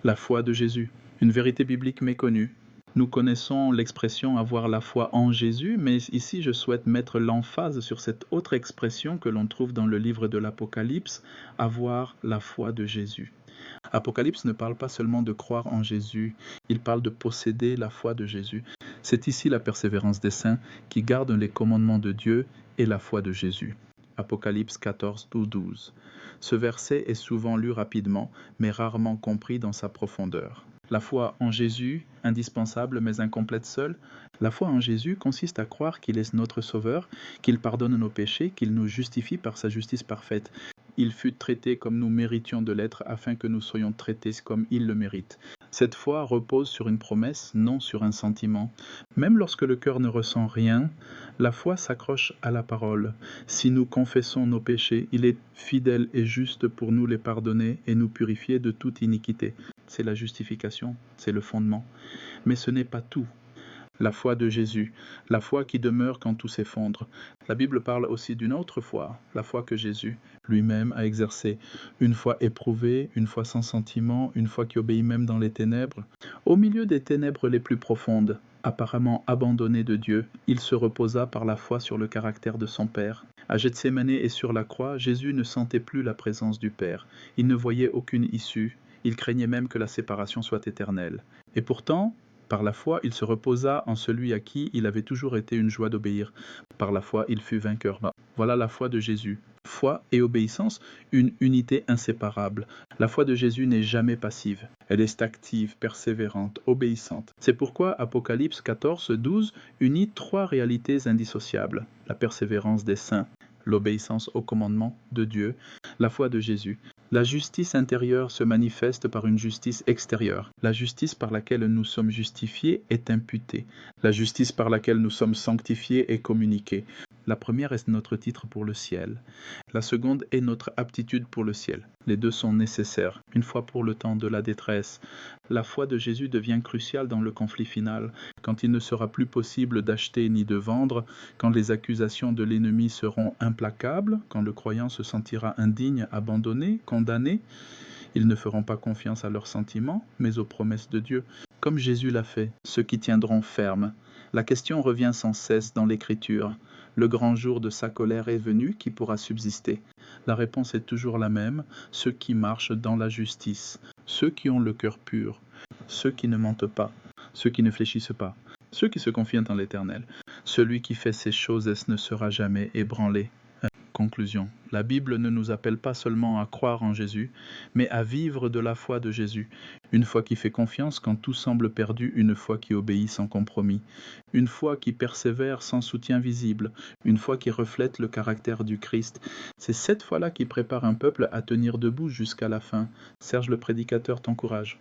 La foi de Jésus, une vérité biblique méconnue. Nous connaissons l'expression avoir la foi en Jésus, mais ici je souhaite mettre l'emphase sur cette autre expression que l'on trouve dans le livre de l'Apocalypse, avoir la foi de Jésus. Apocalypse ne parle pas seulement de croire en Jésus, il parle de posséder la foi de Jésus. C'est ici la persévérance des saints qui gardent les commandements de Dieu et la foi de Jésus. Apocalypse 14, 12. Ce verset est souvent lu rapidement, mais rarement compris dans sa profondeur. La foi en Jésus, indispensable mais incomplète seule. La foi en Jésus consiste à croire qu'il est notre Sauveur, qu'il pardonne nos péchés, qu'il nous justifie par sa justice parfaite. Il fut traité comme nous méritions de l'être afin que nous soyons traités comme il le mérite. Cette foi repose sur une promesse, non sur un sentiment. Même lorsque le cœur ne ressent rien, la foi s'accroche à la parole. Si nous confessons nos péchés, il est fidèle et juste pour nous les pardonner et nous purifier de toute iniquité. C'est la justification, c'est le fondement. Mais ce n'est pas tout. La foi de Jésus, la foi qui demeure quand tout s'effondre. La Bible parle aussi d'une autre foi, la foi que Jésus lui-même a exercée. Une foi éprouvée, une foi sans sentiment, une foi qui obéit même dans les ténèbres. Au milieu des ténèbres les plus profondes, apparemment abandonné de Dieu, il se reposa par la foi sur le caractère de son Père. À Gethsémane et sur la croix, Jésus ne sentait plus la présence du Père. Il ne voyait aucune issue. Il craignait même que la séparation soit éternelle. Et pourtant, par la foi, il se reposa en celui à qui il avait toujours été une joie d'obéir. Par la foi, il fut vainqueur. Voilà la foi de Jésus. Foi et obéissance, une unité inséparable. La foi de Jésus n'est jamais passive. Elle est active, persévérante, obéissante. C'est pourquoi Apocalypse 14, 12 unit trois réalités indissociables. La persévérance des saints, l'obéissance au commandement de Dieu, la foi de Jésus. La justice intérieure se manifeste par une justice extérieure. La justice par laquelle nous sommes justifiés est imputée. La justice par laquelle nous sommes sanctifiés est communiquée. La première est notre titre pour le ciel. La seconde est notre aptitude pour le ciel. Les deux sont nécessaires. Une fois pour le temps de la détresse, la foi de Jésus devient cruciale dans le conflit final, quand il ne sera plus possible d'acheter ni de vendre, quand les accusations de l'ennemi seront implacables, quand le croyant se sentira indigne, abandonné, condamné. Ils ne feront pas confiance à leurs sentiments, mais aux promesses de Dieu. Comme Jésus l'a fait, ceux qui tiendront ferme. La question revient sans cesse dans l'Écriture. Le grand jour de sa colère est venu, qui pourra subsister? La réponse est toujours la même, ceux qui marchent dans la justice, ceux qui ont le cœur pur, ceux qui ne mentent pas, ceux qui ne fléchissent pas, ceux qui se confient en l'Éternel. Celui qui fait ces choses ne sera jamais ébranlé. Conclusion. La Bible ne nous appelle pas seulement à croire en Jésus, mais à vivre de la foi de Jésus. Une foi qui fait confiance quand tout semble perdu, une foi qui obéit sans compromis. Une foi qui persévère sans soutien visible. Une foi qui reflète le caractère du Christ. C'est cette foi-là qui prépare un peuple à tenir debout jusqu'à la fin. Serge le prédicateur t'encourage.